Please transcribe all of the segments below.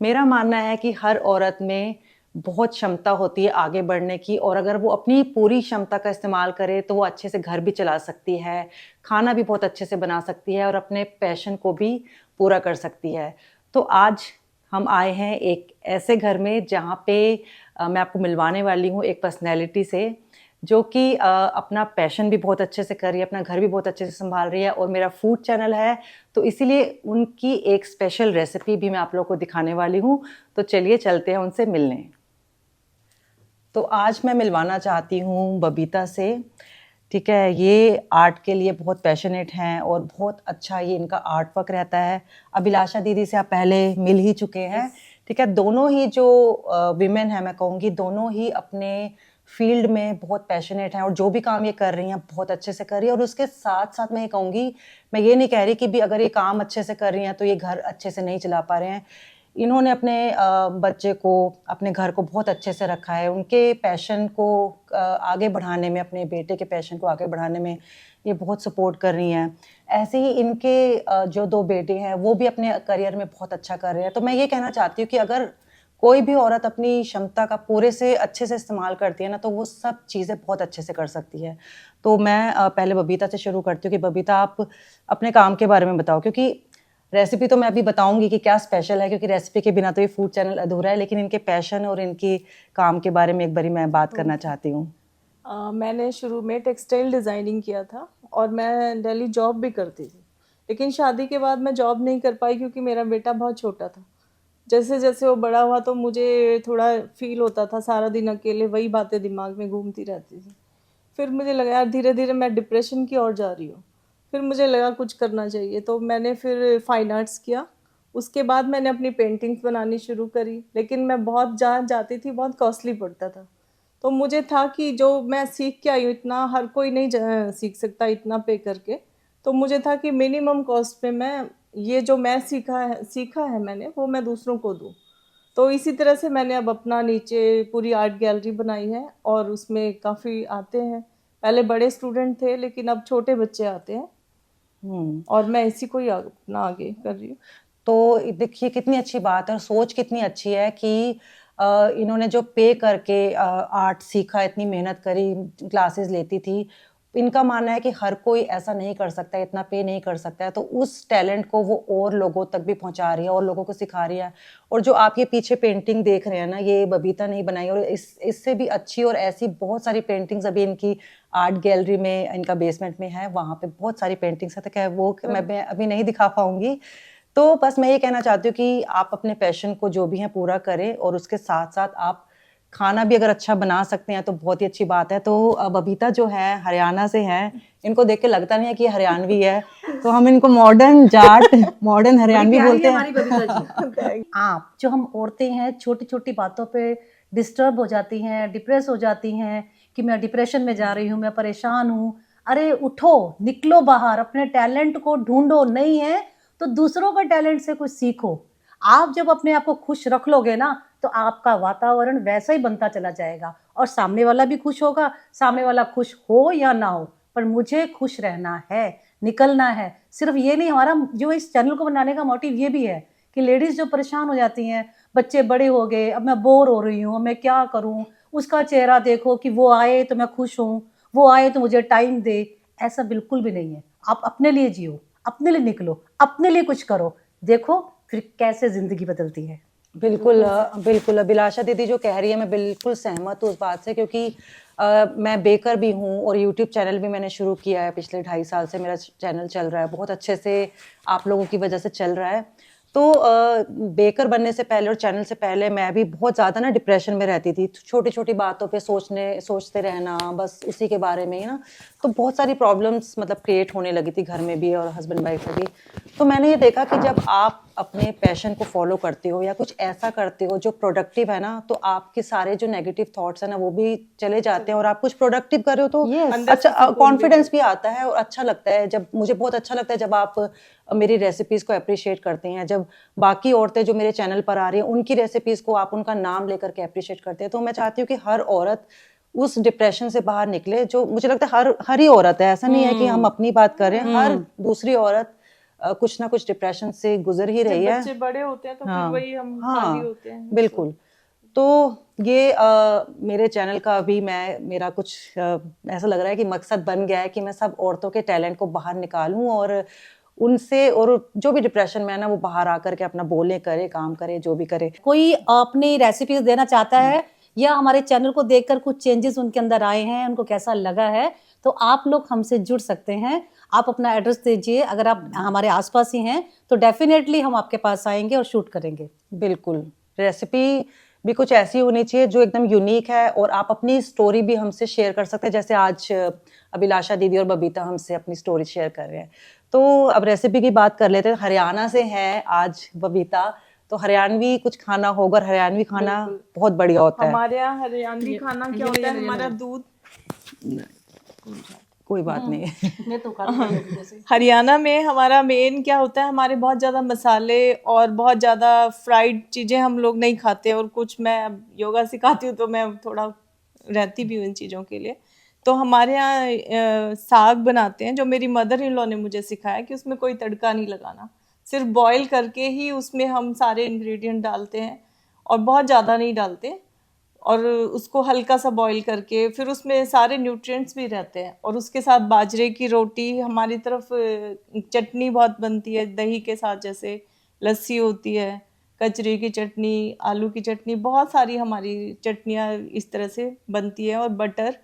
मेरा मानना है कि हर औरत में बहुत क्षमता होती है आगे बढ़ने की, और अगर वो अपनी पूरी क्षमता का इस्तेमाल करे तो वो अच्छे से घर भी चला सकती है, खाना भी बहुत अच्छे से बना सकती है और अपने पैशन को भी पूरा कर सकती है। तो आज हम आए हैं एक ऐसे घर में जहाँ पे मैं आपको मिलवाने वाली हूँ एक पर्सनैलिटी से, जो कि अपना पैशन भी बहुत अच्छे से कर रही है, अपना घर भी बहुत अच्छे से संभाल रही है और मेरा फूड चैनल है, तो इसीलिए उनकी एक स्पेशल रेसिपी भी मैं आप लोगों को दिखाने वाली हूँ। तो चलिए चलते हैं उनसे मिलने। तो आज मैं मिलवाना चाहती हूँ बबीता से। ठीक है, ये आर्ट के लिए बहुत पैशनेट हैं और बहुत अच्छा ये इनका आर्ट वर्क रहता है। अभिलाषा दीदी से आप पहले मिल ही चुके हैं। ठीक है, दोनों ही जो विमेन हैं, मैं कहूँगी दोनों ही अपने फील्ड में बहुत पैशनेट हैं और जो भी काम ये कर रही हैं बहुत अच्छे से कर रही है। और उसके साथ साथ मैं ये कहूँगी, मैं ये नहीं कह रही कि भी अगर ये काम अच्छे से कर रही हैं तो ये घर अच्छे से नहीं चला पा रहे हैं। इन्होंने अपने बच्चे को, अपने घर को बहुत अच्छे से रखा है। उनके पैशन को आगे बढ़ाने में, अपने बेटे के पैशन को आगे बढ़ाने में ये बहुत सपोर्ट कर रही हैं। ऐसे ही इनके जो 2 बेटे हैं वो भी अपने करियर में बहुत अच्छा कर रहे हैं। तो मैं ये कहना चाहती हूँ कि अगर कोई भी औरत अपनी क्षमता का पूरे से अच्छे से इस्तेमाल करती है ना, तो वो सब चीज़ें बहुत अच्छे से कर सकती है। तो मैं पहले बबीता से शुरू करती हूँ कि बबीता आप अपने काम के बारे में बताओ, क्योंकि रेसिपी तो मैं अभी बताऊंगी कि क्या स्पेशल है, क्योंकि रेसिपी के बिना तो ये फूड चैनल अधूरा है, लेकिन इनके पैशन और इनकी काम के बारे में एक बारी मैं बात करना चाहती हूँ। मैंने शुरू में टेक्सटाइल डिज़ाइनिंग किया था और मैं दिल्ली जॉब भी करती थी, लेकिन शादी के बाद मैं जॉब नहीं कर पाई क्योंकि मेरा बेटा बहुत छोटा था। जैसे जैसे वो बड़ा हुआ तो मुझे थोड़ा फील होता था, सारा दिन अकेले वही बातें दिमाग में घूमती रहती थी। फिर मुझे लगा यार धीरे धीरे मैं डिप्रेशन की ओर जा रही हूँ। फिर मुझे लगा कुछ करना चाहिए, तो मैंने फिर फाइन आर्ट्स किया। उसके बाद मैंने अपनी पेंटिंग्स बनानी शुरू करी, लेकिन मैं बहुत जहाँ जाती थी बहुत कॉस्टली पड़ता था। तो मुझे था कि जो मैं सीख के आई हूँ इतना हर कोई नहीं सीख सकता इतना पे करके। तो मुझे था कि मिनिमम कॉस्ट में मैं ये जो मैं सीखा है मैंने वो मैं दूसरों को दूँ। तो इसी तरह से मैंने अब अपना नीचे पूरी आर्ट गैलरी बनाई है और उसमें काफ़ी आते हैं। पहले बड़े स्टूडेंट थे लेकिन अब छोटे बच्चे आते हैं हम्म। और मैं इसी को ही अपना आगे कर रही हूँ। तो देखिए कितनी अच्छी बात है और सोच कितनी अच्छी है कि इन्होंने जो पे करके आर्ट सीखा, इतनी मेहनत करी, क्लासेस लेती थी। इनका मानना है कि हर कोई ऐसा नहीं कर सकता, इतना पे नहीं कर सकता है, तो उस टैलेंट को वो और लोगों तक भी पहुंचा रही है और लोगों को सिखा रही है। और जो आप ये पीछे पेंटिंग देख रहे हैं ना, ये बबीता नहीं बनाई, और इससे भी अच्छी और ऐसी बहुत सारी पेंटिंग्स अभी इनकी आर्ट गैलरी में, इनका बेसमेंट में है, वहां पे बहुत सारी पेंटिंग्स है। तो क्या वो मैं अभी नहीं दिखा पाऊंगी। तो बस मैं ये कहना चाहती हूँ कि आप अपने पैशन को जो भी है पूरा करें, और उसके साथ साथ आप खाना भी अगर अच्छा बना सकते हैं तो बहुत ही अच्छी बात है। तो बबीता जो है हरियाणा से हैं, इनको देख के लगता नहीं है कि ये हरियाणवी है, तो हम इनको मॉडर्न जाट, मॉडर्न हरियाणवी बोलते हैं। हमारी बबीता जी। आप जो हम औरतें हैं छोटी छोटी बातों पे डिस्टर्ब हो जाती हैं, डिप्रेस हो जाती हैं कि मैं डिप्रेशन में जा रही हूँ, मैं परेशान हूँ। अरे उठो, निकलो बाहर, अपने टैलेंट को ढूंढो, नहीं है तो दूसरों का टैलेंट से कुछ सीखो। आप जब अपने आप को खुश रख लोगे ना, तो आपका वातावरण वैसा ही बनता चला जाएगा और सामने वाला भी खुश होगा। सामने वाला खुश हो या ना हो, पर मुझे खुश रहना है, निकलना है। सिर्फ ये नहीं, हमारा जो इस चैनल को बनाने का मोटिव ये भी है कि लेडीज जो परेशान हो जाती हैं, बच्चे बड़े हो गए, अब मैं बोर हो रही हूँ, मैं क्या करूँ, उसका चेहरा देखो कि वो आए तो मैं खुश हूँ, वो आए तो मुझे टाइम दे। ऐसा बिल्कुल भी नहीं है। आप अपने लिए जियो, अपने लिए निकलो, अपने लिए कुछ करो, देखो फिर कैसे जिंदगी बदलती है। बिल्कुल बिल्कुल अभिलाषा दीदी जो कह रही है, मैं बिल्कुल सहमत हूँ उस बात से, क्योंकि मैं बेकर भी हूँ और यूट्यूब चैनल भी मैंने शुरू किया है। पिछले 2.5 साल से मेरा चैनल चल रहा है, बहुत अच्छे से आप लोगों की वजह से चल रहा है। तो बेकर बनने से पहले और चैनल से पहले मैं भी बहुत ज़्यादा ना डिप्रेशन में रहती थी, छोटी छोटी बातों पे सोचते रहना, बस उसी के बारे में ही ना। तो बहुत सारी प्रॉब्लम्स मतलब क्रिएट होने लगी थी घर में भी और हस्बैंड वाइफ में भी। तो मैंने ये देखा कि जब आप अपने पैशन को फॉलो करते हो या कुछ ऐसा करते हो जो प्रोडक्टिव है ना, तो आपके सारे जो नेगेटिव थॉट्स है ना वो भी चले जाते हैं और आप कुछ प्रोडक्टिव कर रहे हो तो अच्छा कॉन्फिडेंस भी आता है और अच्छा लगता है। जब मुझे बहुत अच्छा लगता है जब आप मेरी रेसिपीज को अप्रिशिएट करते हैं, जब बाकी औरतें जो मेरे चैनल पर आ रही हैं उनकी रेसिपीज को आप उनका नाम लेकर के अप्रिशिएट करते हैं। तो मैं चाहती हूँ कि हर औरत उस डिप्रेशन से बाहर निकले, जो मुझे लगता है हर हर ही औरत है, ऐसा नहीं है कि हम अपनी बात कर रहे हैं, हर दूसरी औरत कुछ ना कुछ डिप्रेशन से गुजर ही जब रही है। बच्चे बड़े होते हैं तो हाँ, फिर वही हम हाँ, खाली होते हैं। बिल्कुल। तो ये मेरे चैनल का अभी मेरा कुछ ऐसा लग रहा है कि मकसद बन गया है कि मैं सब औरतों के टैलेंट को बाहर निकालूं और उनसे, और जो भी डिप्रेशन में है ना वो बाहर आकर के अपना बोले, करे, काम करे, जो भी करे। कोई अपनी रेसिपीज देना चाहता है या हमारे चैनल को देखकर कुछ चेंजेस उनके अंदर आए हैं, उनको कैसा लगा है, तो आप लोग हमसे जुड़ सकते हैं। आप अपना एड्रेस दीजिए, अगर आप हमारे आसपास ही हैं तो डेफिनेटली हम आपके पास आएंगे और शूट करेंगे। बिल्कुल। रेसिपी भी कुछ ऐसी होनी चाहिए जो एकदम यूनिक है, और आप अपनी स्टोरी भी हमसे शेयर कर सकते हैं, जैसे आज अभिलाषा दीदी और बबीता हमसे अपनी स्टोरी शेयर कर रहे हैं। तो अब रेसिपी की बात कर लेते हैं। हरियाणा से हैं आज बबीता, तो हरियाणवी कुछ खाना होगा, और हरियाणवी खाना बहुत बढ़िया होता है। हमारे यहाँ हरियाणवी खाना क्या होता है, हमारा दूध, कोई बात नहीं। मैं तो हरियाणा में हमारा मेन क्या होता है, हमारे बहुत ज़्यादा मसाले और बहुत ज़्यादा फ्राइड चीज़ें हम लोग नहीं खाते, और कुछ मैं अब योगा सिखाती हूँ तो मैं थोड़ा रहती भी हूँ इन चीज़ों के लिए। तो हमारे यहाँ साग बनाते हैं, जो मेरी मदर इन लॉ ने मुझे सिखाया कि उसमें कोई तड़का नहीं लगाना, सिर्फ बॉईल करके ही उसमें हम सारे इंग्रेडिएंट डालते हैं और बहुत ज़्यादा नहीं डालते, और उसको हल्का सा बॉईल करके फिर उसमें सारे न्यूट्रिएंट्स भी रहते हैं। और उसके साथ बाजरे की रोटी, हमारी तरफ चटनी बहुत बनती है दही के साथ, जैसे लस्सी होती है, कचरी की चटनी, आलू की चटनी, बहुत सारी हमारी चटनियाँ इस तरह से बनती है। और बटर,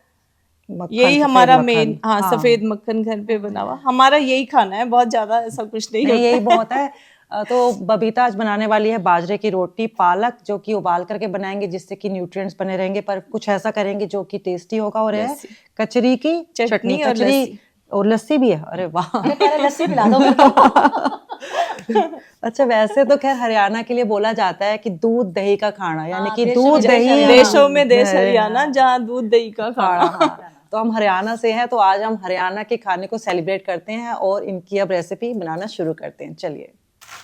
यही हमारा मेन, हाँ, सफ़ेद मक्खन घर पे बना हुआ, हमारा यही खाना है, बहुत ज़्यादा ऐसा कुछ नहीं होता। यही बहुत है। तो बबीता आज बनाने वाली है बाजरे की रोटी, पालक जो कि उबाल करके बनाएंगे जिससे कि न्यूट्रिएंट्स बने रहेंगे, पर कुछ ऐसा करेंगे जो कि टेस्टी होगा, और है कचरी की चटनी, और कचरी लस्सी। और लस्सी भी है। अरे वाह, लस्सी पिला दो मेरे को। अच्छा, वैसे तो खैर हरियाणा के लिए बोला जाता है कि दूध दही का खाना, यानी कि देशों दूध में देश दही, देशों में देश हरियाणा, जहाँ दूध दही का खाना। खाना। हाँ। तो हम हरियाणा से हैं, तो आज हम हरियाणा के खाने को सेलिब्रेट करते हैं और इनकी अब रेसिपी बनाना शुरू करते हैं। चलिए।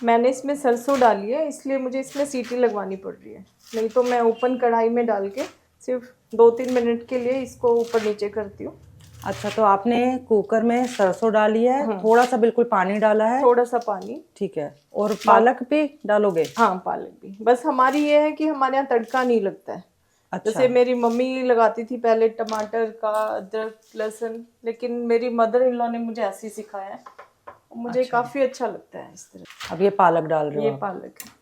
मैंने इसमें सरसों डाली है, इसलिए मुझे इसमें सीटी लगवानी पड़ रही है, नहीं तो मैं ओपन कढ़ाई में डाल के सिर्फ 2-3 मिनट के लिए इसको ऊपर नीचे करती हूँ। अच्छा, तो आपने कुकर में सरसों डाली है, थोड़ा सा बिल्कुल पानी डाला है, थोड़ा सा पानी, ठीक है, और पालक भी डालोगे? हाँ, पालक भी। बस हमारी ये है कि हमारे यहाँ तड़का नहीं लगता है। अच्छा। जैसे मेरी मम्मी लगाती थी पहले टमाटर का, अदरक, लहसुन, लेकिन मेरी मदर इन लॉ ने मुझे ऐसे ही सिखाया है, मुझे काफी अच्छा लगता है इस तरह। अब ये पालक डाल रहे हो ये आप? पालक है।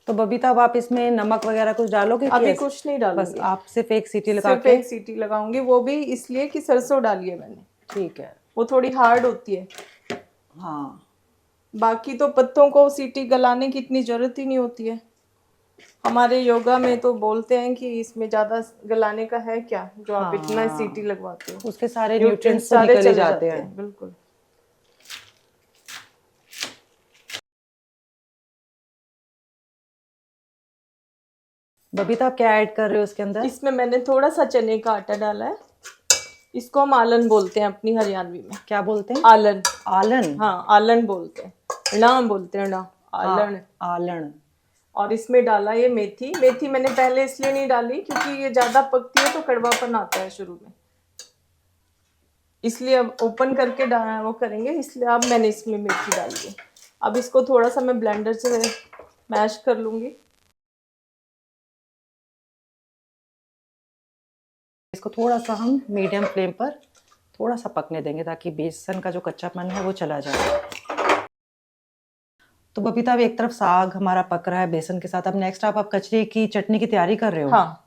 तो बबीता, अब आप इसमें नमक वगैरह कुछ डालोगे? अभी कुछ नहीं बस डालूंगी, आप सिर्फ एक सीटी लगा सिर्फ के? एक सीटी लगाऊंगी, वो भी इसलिए कि सरसों डाली है मैंने, ठीक है। वो थोड़ी हार्ड होती है। हाँ, बाकी तो पत्तों को सीटी गलाने की इतनी जरूरत ही नहीं होती है। हमारे योगा में तो बोलते हैं कि इसमें ज्यादा गलाने का है क्या, जो आप इतना सीटी लगवाते हो, उसके सारे न्यूट्रिएंट्स न्यूट्रिएंट्स तो सारे निकल ही चले जाते हैं। बिल्कुल। बबीता, आप क्या ऐड कर रहे हो इसके अंदर? इसमें मैंने थोड़ा सा चने का आटा डाला है, इसको हम आलन बोलते हैं अपनी हरियाणवी में। क्या बोलते हैं? आलन। आलन? हाँ, आलन बोलते हैं, ना बोलते हैं ना, आलन। आलन। और इसमें डाला ये मेथी। मेथी मैंने पहले इसलिए नहीं डाली क्योंकि ये ज्यादा पकती है तो कड़वापन आता है शुरू में, इसलिए अब ओपन करके वो करेंगे, इसलिए अब मैंने इसमें मेथी डाली है। अब इसको थोड़ा सा मैं ब्लेंडर से मैश कर लूंगी। इसको थोड़ा सा हम मीडियम फ्लेम पर थोड़ा सा पकने देंगे ताकि बेसन का जो कच्चापन है वो चला जाए। तो बबीता, अब एक तरफ साग हमारा पक रहा है बेसन के साथ, अब नेक्स्ट आप कचरी की चटनी की तैयारी कर रहे हो? हाँ।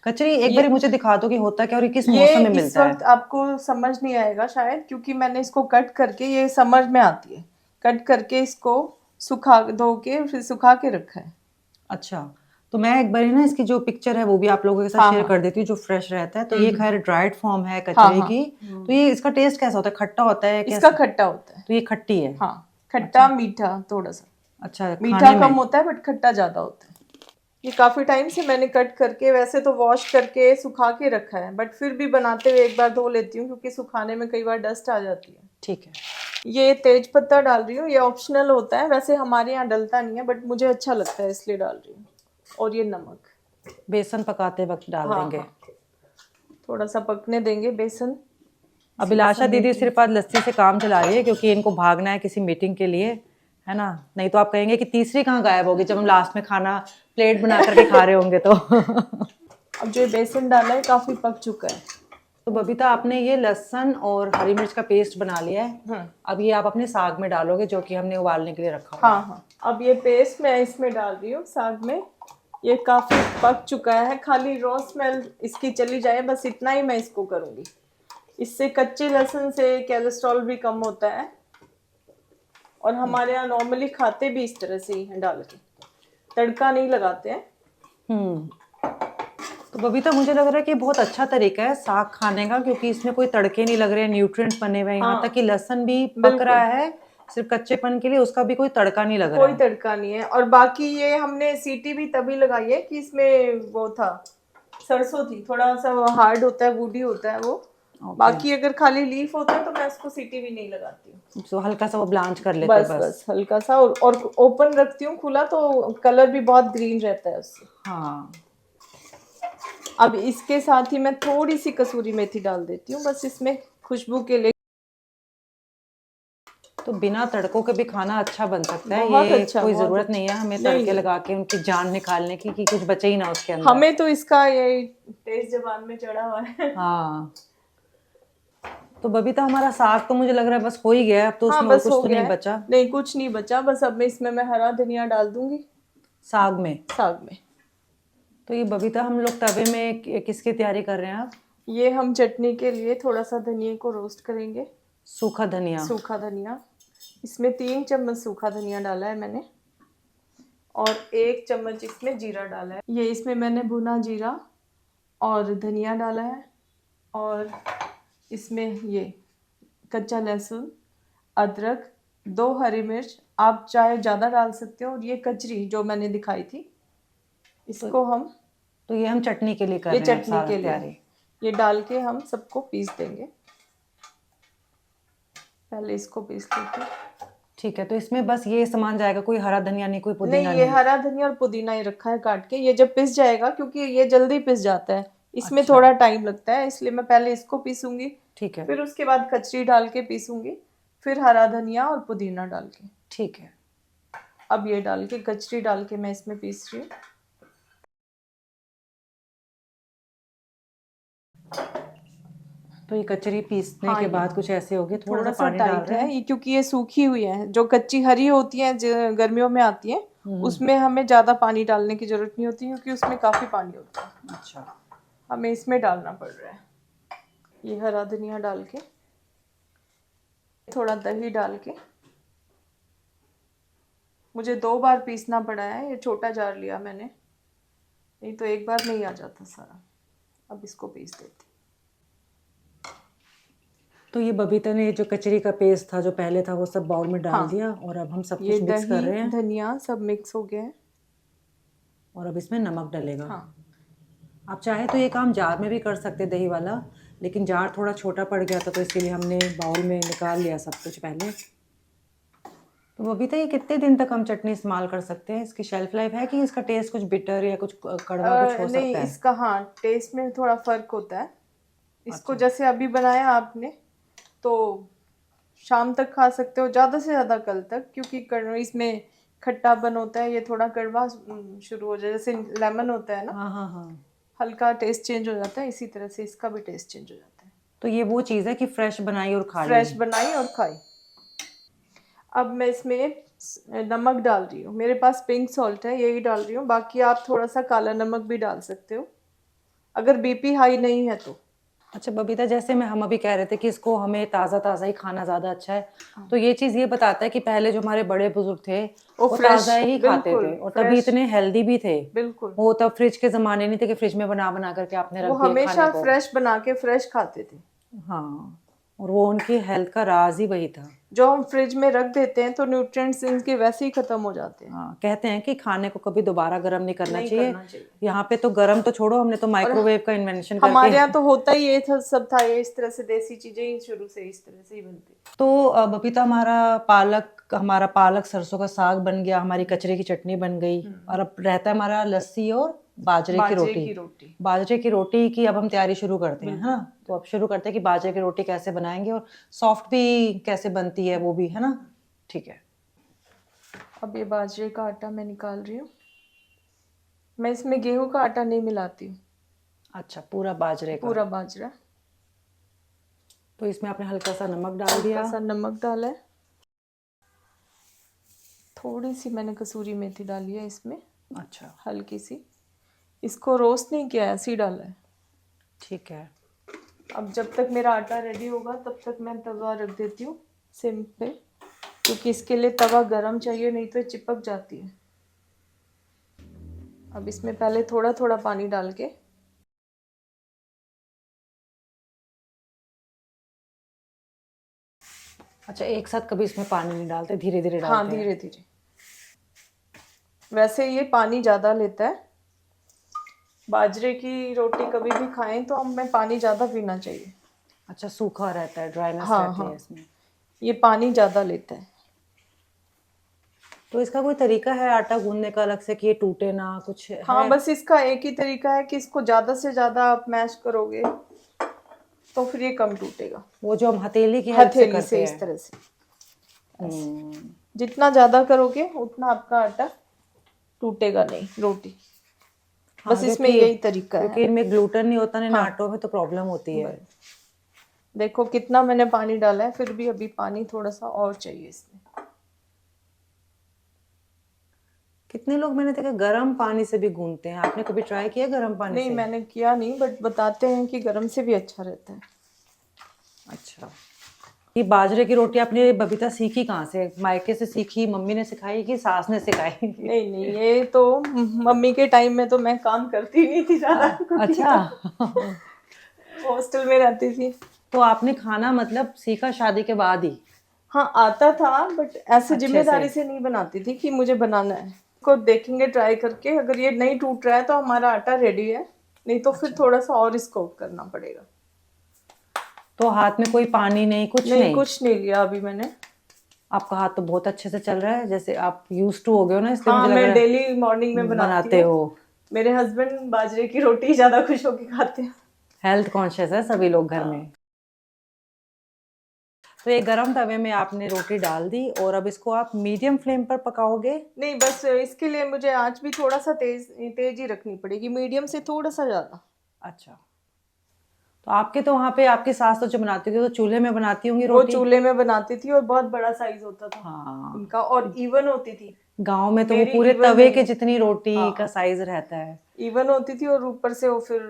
कचरी एक बार मुझे दिखा दो कि होता क्या और ये किस मौसम में मिलता है? इस वक्त आपको समझ नहीं आएगा शायद, क्योंकि मैंने इसको कट करके, ये समर में आती है, कट करके इसको सुखा धो के फिर सुखा के रखा है। अच्छा, तो मैं एक बार ना इसकी जो पिक्चर है वो भी आप लोगों के साथ शेयर कर देती हूँ, जो फ्रेश रहता है। तो ये खैर ड्राइड फॉर्म है कचरी की। तो ये इसका टेस्ट कैसा होता है? खट्टा होता है? इसका खट्टा होता है। तो ये खट्टी है? हाँ, खट्टा मीठा थोड़ा सा। अच्छा, मीठा कम होता है बट खट्टा ज्यादा होता है। ये काफी टाइम से मैंने कट करके, वैसे तो वॉश करके सुखा के रखा है, बट फिर भी बनाते हुए एक बार धो लेती हूँ क्योंकि सुखाने में कई बार डस्ट आ जाती है। ठीक है। ये तेज पत्ता डाल रही हूँ, ये ऑप्शनल होता है, वैसे हमारे यहाँ डलता नहीं है बट मुझे अच्छा लगता है इसलिए डाल रही हूँ। और ये नमक बेसन पकाते वक्त डाल देंगे। हाँ। थोड़ा सा पकने देंगे बेसन। अभिलाषा दीदी सिर्फ आज लस्सी से काम चला रही है क्योंकि इनको भागना है किसी मीटिंग के लिए, है ना। नहीं तो आप कहेंगे कि तीसरी कहाँ गायब होगी जब हम लास्ट में खाना प्लेट बना करके खा रहे होंगे तो। अब जो बेसन डाला है काफी पक चुका है। तो बबीता आपने ये लहसुन और हरी मिर्च का पेस्ट बना लिया है, अब ये आप अपने साग में डालोगे जो कि हमने उबालने के लिए रखा हुआ है। हाँ हाँ, अब ये पेस्ट मैं इसमें डाल रही हूँ साग में। ये काफी पक चुका है, खाली रॉ स्मेल इसकी चली जाए, बस इतना ही मैं इसको करूँगी। इससे कच्चे लहसुन से कोलेस्ट्रॉल भी कम होता है और हमारे यहाँ नॉर्मली खाते भी इस तरह से ही हैं, डाल के तड़का नहीं लगाते हैं। तो बबीता मुझे लग रहा है कि बहुत अच्छा तरीका है साग खाने का, क्योंकि इसमें कोई तड़के नहीं लग रहे हैं, न्यूट्रिएंट्स बने हुए हैं। यहाँ तक कि लहसुन भी पक रहा है सिर्फ कच्चेपन के लिए, उसका भी कोई तड़का नहीं लग रहा कोई है। तड़का नहीं है। और बाकी ये हमने सीटी भी तभी लगाई है कि इसमें वो था, सरसों थी, थोड़ा सा हार्ड होता है, वुडी होता है वो। बाकी अगर खाली लीफ होता है तो मैं उसको सीटी भी नहीं लगाती हूँ। तो हल्का सा वो ब्लांच कर लेते हैं बस हल्का सा। और ओपन रखती हूँ खुला तो कलर भी बहुत ग्रीन रहता है उससे। हाँ। अब इसके साथ ही मैं थोड़ी सी कसूरी मेथी डाल देती हूँ, बस इसमें खुशबू के लिए। तो बिना तड़कों के भी खाना अच्छा बन सकता है, बहुत ये अच्छा, कोई बहुत जरूरत अच्छा। नहीं है हमें नहीं, तड़के लगा के उनकी जान निकालने की कि कुछ बचे ही ना उसके अंदर। हमें तो इसका ये टेस्ट जबान में चढ़ा हुआ है। हाँ। तो बबीता हमारा साग तो मुझे लग रहा है बस हो ही गया है, अब तो हाँ उसमें और बस कुछ हो तो गया नहीं है। बचा नहीं, कुछ नहीं बचा, बस अब इसमें मैं हरा धनिया डाल दूंगी साग में। साग में। तो ये बबीता हम लोग तवे में किसकी तैयारी कर रहे हैं आप? ये हम चटनी के लिए थोड़ा सा धनिया को रोस्ट करेंगे। सूखा धनिया। सूखा धनिया, इसमें 3 चम्मच सूखा धनिया डाला है मैंने और 1 चम्मच इसमें जीरा डाला है। ये इसमें मैंने भुना जीरा और धनिया डाला है और इसमें ये कच्चा लहसुन, अदरक, 2 हरी मिर्च, आप चाहे ज़्यादा डाल सकते हो, और ये कचरी जो मैंने दिखाई थी, इसको हम तो ये हम चटनी के लिए कर ये रहे हैं चटनी सारा के लिए तैयारी। ये डाल के हम सबको पीस देंगे। पहले इसको पीस लेते हैं। ठीक है, तो इसमें बस ये सामान जाएगा, कोई हरा धनिया नहीं, कोई पुदीना नहीं, ये नहीं? हरा धनिया और पुदीना ही रखा है काट के। ये जब पिस जाएगा, क्योंकि ये जल्दी पिस जाता है, इसमें अच्छा। थोड़ा टाइम लगता है, इसलिए मैं पहले इसको पीसूंगी, ठीक है। फिर उसके बाद कचरी डाल के पीसूंगी, फिर हरा धनिया और पुदीना डाल के। ठीक है। अब ये डाल के कचरी डाल के मैं इसमें पीस रही हूँ। तो ये कचरी पीसने हाँ, के ये बाद कुछ ऐसे हो गया, थोड़ा सा सा पानी डाल टाइट रहे है हैं। ये, क्योंकि ये सूखी हुई है। जो कच्ची हरी होती है जो गर्मियों में आती है, उसमें हमें ज्यादा पानी डालने की जरूरत नहीं होती, क्योंकि उसमें काफी पानी होता है। अच्छा। हमें इसमें डालना पड़ रहा है। ये हरा धनिया डाल के, थोड़ा दही डाल के, मुझे 2 बार पीसना पड़ा है, ये छोटा जार लिया मैंने, नहीं तो एक बार नहीं आ जाता सारा। अब इसको पीस देती। तो ये बबीता ने जो कचरी का पेस्ट था जो पहले था वो सब बाउल में डाल दिया और अब हम सब ये कुछ मिक्स कर रहे दही हैं धनिया सब मिक्स हो गया है और अब इसमें नमक डलेगा। हाँ। आप चाहे तो ये काम जार में भी कर सकते दही वाला, लेकिन जार थोड़ा छोटा पड़ गया था तो इसके लिए हमने बाउल में निकाल लिया सब कुछ पहले। तो बबीता ये कितने दिन तक हम चटनी इस्तेमाल कर सकते हैं? इसकी शेल्फ लाइफ है कि इसका टेस्ट कुछ बिटर या कुछ कड़वा कुछ हो नहीं, सकता है? इसका हाँ टेस्ट में थोड़ा फर्क होता है। इसको जैसे अभी बनाया आपने तो शाम तक खा सकते हो, ज़्यादा से ज़्यादा कल तक, क्योंकि इसमें खट्टापन होता है, ये थोड़ा कड़वा शुरू हो जाए, जैसे लेमन होता है ना, हाँ हाँ हाँ, हल्का टेस्ट चेंज हो जाता है, इसी तरह से इसका भी टेस्ट चेंज हो जाता है। तो ये वो चीज़ है कि फ्रेश बनाई और खा ली। फ्रेश बनाई और खाई। अब मैं इसमें नमक डाल रही हूँ, मेरे पास पिंक सॉल्ट है, यही डाल रही हूँ। बाकी आप थोड़ा सा काला नमक भी डाल सकते हो अगर बीपी हाई नहीं है तो। अच्छा बबीता, जैसे हम अभी कह रहे थे कि इसको हमें ताज़ा ताज़ा ही खाना ज़्यादा अच्छा है, तो ये चीज़ ये बताता है कि पहले जो हमारे बड़े बुजुर्ग थे वो ताज़ा ही खाते थे और तभी इतने हेल्दी भी थे। बिल्कुल, वो तब फ्रिज के ज़माने नहीं थे कि फ्रिज में बना बना करके आपने रख वो दिया हमेशा खाने को। फ्रेश बना के फ्रेश खाते थे। हाँ, और वो उनकी हेल्थ का राज ही वही था। जो हम फ्रिज में रख देते हैं तो न्यूट्रिएंट्स इनके वैसे ही खत्म हो जाते हैं। हाँ, कहते हैं कि खाने को कभी दोबारा गर्म नहीं करना नहीं चाहिए। करना चाहिए। यहाँ पे तो गर्म तो छोड़ो, हमने तो माइक्रोवेव का इन्वेंशन हमारे करके। यहाँ तो होता ही ये था, सब था ये, इस तरह से देसी चीजें ही शुरू से इस तरह से ही बनती। तो बबीता हमारा पालक सरसों का साग बन गया, हमारी कचरे की चटनी बन गई और अब रहता है हमारा लस्सी और बाजरे की की रोटी। रोटी। बाजरे की रोटी की अब हम तैयारी शुरू करते हैं, है ना? तो अब शुरू करते हैं कि बाजरे की रोटी कैसे बनाएंगे और सॉफ्ट भी कैसे बनती है वो भी, है ना? ठीक है। अब ये बाजरे का आटा मैं निकाल रही हूँ। मैं इसमें गेहूं का आटा नहीं मिलाती हूँ, अच्छा, पूरा बाजरे का। पूरा बाजरा। तो इसमें आपने हल्का सा नमक डाल हल्का दिया। सा नमक डाला है, थोड़ी सी मैंने कसूरी मेथी डाली है इसमें, अच्छा, हल्की सी। इसको रोस्ट नहीं किया है, ऐसे ही डाला है। ठीक है। अब जब तक मेरा आटा रेडी होगा तब तक मैं तवा रख देती हूँ सिम पे, क्योंकि इसके लिए तवा गरम चाहिए, नहीं तो ये चिपक जाती है। अब इसमें पहले थोड़ा थोड़ा पानी डाल के, अच्छा, एक साथ कभी इसमें पानी नहीं डालते, धीरे धीरे हाँ डालते हैं? धीरे धीरे। वैसे ये पानी ज़्यादा लेता है, बाजरे की रोटी कभी भी खाएं तो हमें पानी ज़्यादा पीना चाहिए। अच्छा, सूखा रहता है, ड्राइनेस हाँ रहती है हाँ, इसमें। ये पानी ज़्यादा लेता है। तो इसका कोई तरीका है आटा गूंदने का अलग से कि ये टूटे ना, कुछ हाँ है? बस इसका एक ही तरीका है कि इसको ज़्यादा से ज़्यादा आप मैश करोगे तो फिर ये कम टूटेगा। वो जो हम हथेली की हेल्प से हथेली से करते इस हैं। तरह से, हम्म। जितना ज़्यादा करोगे उतना आपका आटा टूटेगा नहीं, रोटी। हाँ, बस इसमें यही तरीका क्योंकि है। इनमें ग्लूटेन नहीं होता ना इन हाँ। आटों में, तो प्रॉब्लम होती है। देखो कितना मैंने पानी डाला है, फिर भी अभी पानी थोड़ा सा और चाहिए इसमें। कितने लोग मैंने देखा गर्म पानी से भी गूंदते हैं, आपने कभी ट्राई किया गर्म पानी नहीं से? मैंने किया नहीं, बट बताते हैं कि गरम से भी अच्छा रहता है। अच्छा, ये बाजरे की रोटी आपने बबीता सीखी कहाँ से? मायके से सीखी, मम्मी ने सिखाई कि सास ने सिखाई? नहीं नहीं, ये तो मम्मी के टाइम में तो मैं काम करती नहीं थी ज्यादा। अच्छा। हॉस्टल में रहती थी। तो आपने खाना मतलब सीखा शादी के बाद ही? हाँ आता था, बट ऐसे अच्छे जिम्मेदारी से। से नहीं बनाती थी कि मुझे बनाना है। को देखेंगे ट्राई करके, अगर ये नहीं टूट रहा है तो हमारा आटा रेडी है, नहीं तो फिर थोड़ा सा और इसको करना पड़ेगा। तो हाथ में कोई पानी नहीं, कुछ नहीं नहीं? कुछ नहीं लिया अभी मैंने। आपका हाथ तो बहुत अच्छे से चल रहा है, जैसे आप यूज टू हो गए हो ना, इसलिए हाँ मुझे लग मैं रहा है डेली मॉर्निंग में बनाती बनाते हूँ। हो। मेरे हस्बैंड बाजरे की रोटी ज्यादा खुश होके खाते हैं। हेल्थ कॉन्शियस है सभी लोग घर हाँ। में। तो ये गरम तवे में आपने रोटी डाल दी और अब इसको आप मीडियम फ्लेम पर पकाओगे? नहीं बस इसके लिए मुझे आंच भी थोड़ा सा तेज तेज ही रखनी पड़ेगी, मीडियम से थोड़ा सा ज्यादा। अच्छा, तो आपके तो वहाँ पे आपकी सास तो जो बनाती थी तो चूल्हे में बनाती होंगी वो रोटी? चूल्हे में बनाती थी और बहुत बड़ा साइज होता था हाँ, उनका, और इवन होती थी। गांव में तो वो मेरी पूरे even तवे नहीं के है। जितनी रोटी हाँ। का साइज रहता है। इवन होती थी, और ऊपर से वो फिर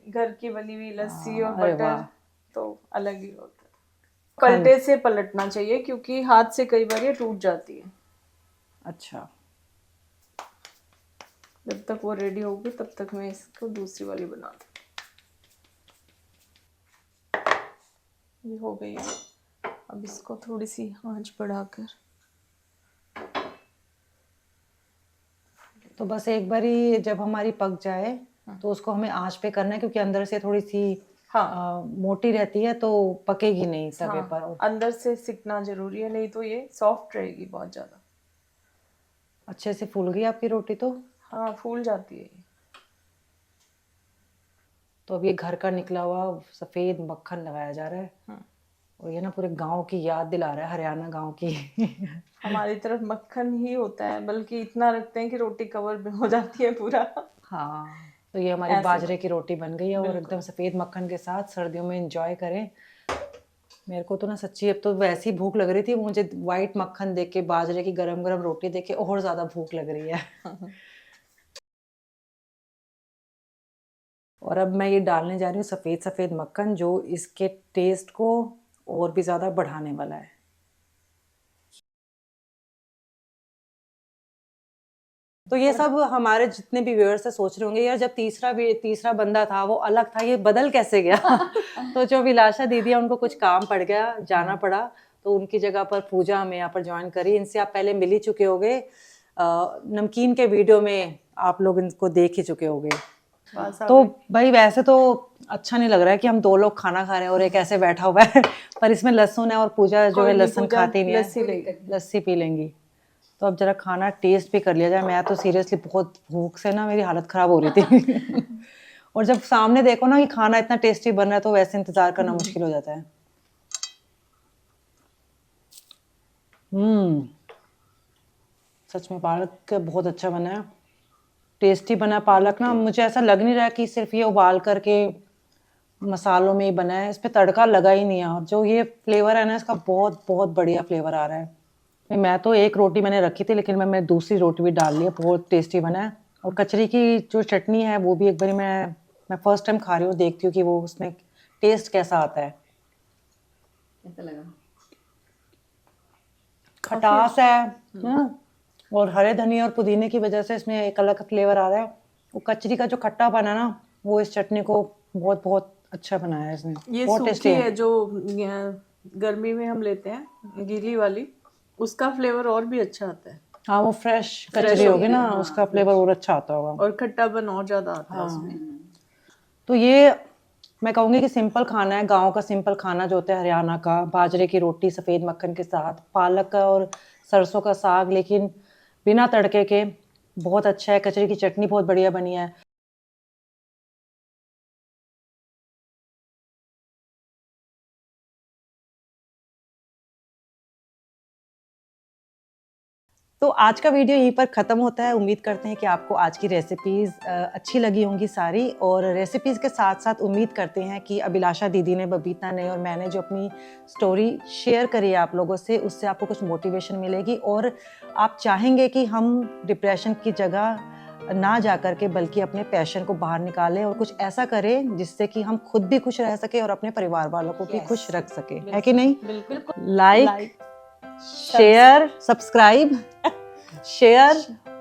घर की बनी हुई लस्सी और अरे बटर, वाह। तो अलग ही होता था। खंड। पलटे से पलटना चाहिए क्योंकि हाथ से कई बार ये टूट जाती है। अच्छा, जब तक वो रेडी होगी तब तक मैं इसको दूसरी वाली बना दूँ। ये हो गई है। अब इसको थोड़ी सी आंच बढ़ाकर, तो बस एक बारी जब हमारी पक जाए तो उसको हमें आंच पे करना है, क्योंकि अंदर से थोड़ी सी हाँ मोटी रहती है तो पकेगी नहीं तवे हाँ, पर। अंदर से सिकना जरूरी है, नहीं तो ये सॉफ्ट रहेगी बहुत ज्यादा। अच्छे से फूल गई आपकी रोटी तो। हाँ फूल जाती है ये। तो अब ये घर का निकला हुआ सफेद मक्खन लगाया जा रहा है और ये ना पूरे गांव की याद दिला रहा है, हरियाणा गांव की। हमारी तरफ मक्खन ही होता है, बल्कि इतना रखते हैं कि रोटी कवर हो जाती है पूरा। हाँ, तो ये हमारी ऐसे बाजरे की रोटी बन गई है और बिल्कुल। एकदम सफेद मक्खन के साथ सर्दियों में एंजॉय करें। मेरे को तो ना सच्ची अब तो वैसी भूख लग रही थी, मुझे वाइट मक्खन देख के, बाजरे की गरम गरम रोटी देख के और ज्यादा भूख लग रही है। और अब मैं ये डालने जा रही हूँ सफेद सफेद मक्खन, जो इसके टेस्ट को और भी ज्यादा बढ़ाने वाला है। तो ये सब हमारे जितने भी व्यूअर्स है सोच रहे होंगे यार, जब तीसरा बंदा था वो अलग था, ये बदल कैसे गया? तो जो विलासा दीदी है उनको कुछ काम पड़ गया, जाना पड़ा, तो उनकी जगह पर पूजा हमें यहाँ पर ज्वाइन करी। इनसे आप पहले मिल ही चुके होंगे, नमकीन के वीडियो में आप लोग इनको देख ही चुके होंगे। तो भाई वैसे तो अच्छा नहीं लग रहा है कि हम दो लोग खाना खा रहे हैं और एक ऐसे बैठा हुआ है, पर इसमें लहसुन है और पूजा जो है लहसुन खाती नहीं है, लस्सी पी लेंगी। तो अब जरा खाना टेस्ट भी कर लिया जाए। मैं तो सीरियसली बहुत भूख से ना मेरी हालत ख़राब हो रही थी और जब सामने देखो ना कि खाना इतना टेस्टी बन रहा है तो वैसे इंतज़ार करना मुश्किल हो जाता है। सच में पालक बहुत अच्छा बना है, टेस्टी बना है पालक ना। मुझे ऐसा लग नहीं रहा कि सिर्फ ये उबाल करके मसालों में ही बना है, इस पे तड़का लगा ही नहीं है। और जो ये फ्लेवर है ना इसका बहुत बहुत बढ़िया फ्लेवर आ रहा है। मैं तो एक रोटी मैंने रखी थी लेकिन मैं दूसरी रोटी भी डाल ली है, बहुत टेस्टी बना है। और कचरी की जो चटनी है वो भी एक बार मैं फर्स्ट टाइम खा रही हूँ, देखती हूँ कि वो उसमें टेस्ट कैसा आता है। कैसा लगा? खटास है हाँ, और हरे धनिया और पुदीने की वजह से इसमें एक अलग फ्लेवर आ रहा है। वो कचरी का जो खट्टापन है ना वो इस चटनी को बहुत बहुत अच्छा बनाया है इसने। ये बहुत टेस्टी सूखी है। है जो गर्मी में हम लेते हैं गीली वाली, उसका फ्लेवर और भी अच्छा आता है। हाँ वो फ्रेश कचरी होगी ना, उसका फ्लेवर और अच्छा आता होगा और खट्टापन और ज्यादा आता है उसमें। तो ये मैं कहूँगी कि सिंपल खाना है, गांव का सिंपल खाना जो होता है हरियाणा का, बाजरे की रोटी सफ़ेद मक्खन के साथ, पालक का और सरसों का साग लेकिन बिना तड़के के, बहुत अच्छा है। कचरी की चटनी बहुत बढ़िया बनी है। तो आज का वीडियो यहीं पर ख़त्म होता है। उम्मीद करते हैं कि आपको आज की रेसिपीज़ अच्छी लगी होंगी सारी। और रेसिपीज़ के साथ साथ उम्मीद करते हैं कि अभिलाषा दीदी ने, बबीता ने और मैंने जो अपनी स्टोरी शेयर करी है आप लोगों से, उससे आपको कुछ मोटिवेशन मिलेगी और आप चाहेंगे कि हम डिप्रेशन की जगह ना जा कर के बल्कि अपने पैशन को बाहर निकालें और कुछ ऐसा करें जिससे कि हम खुद भी खुश रह सके और अपने परिवार वालों को भी खुश रख सके, है कि नहीं? बिल्कुल। लाइक, शेयर, सब्सक्राइब, शेयर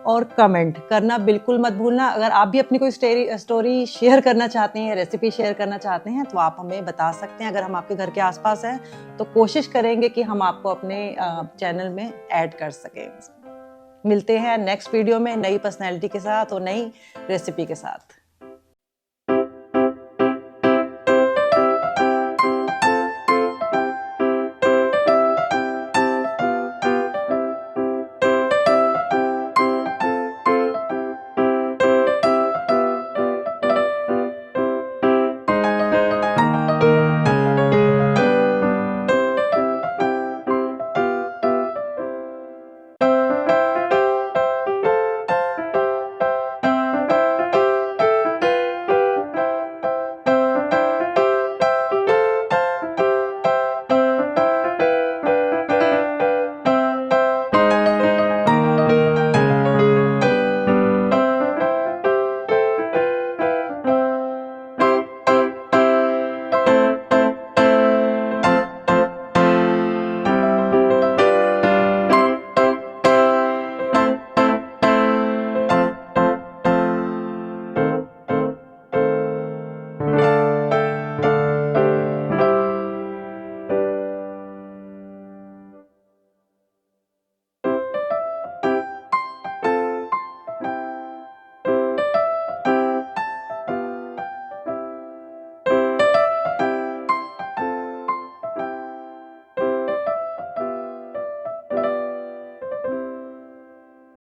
और कमेंट करना बिल्कुल मत भूलना। अगर आप भी अपनी कोई स्टोरी शेयर करना चाहते हैं, रेसिपी शेयर करना चाहते हैं तो आप हमें बता सकते हैं। अगर हम आपके घर के आसपास हैं तो कोशिश करेंगे कि हम आपको अपने चैनल में ऐड कर सकें। मिलते हैं नेक्स्ट वीडियो में नई पर्सनैलिटी के साथ और नई रेसिपी के साथ।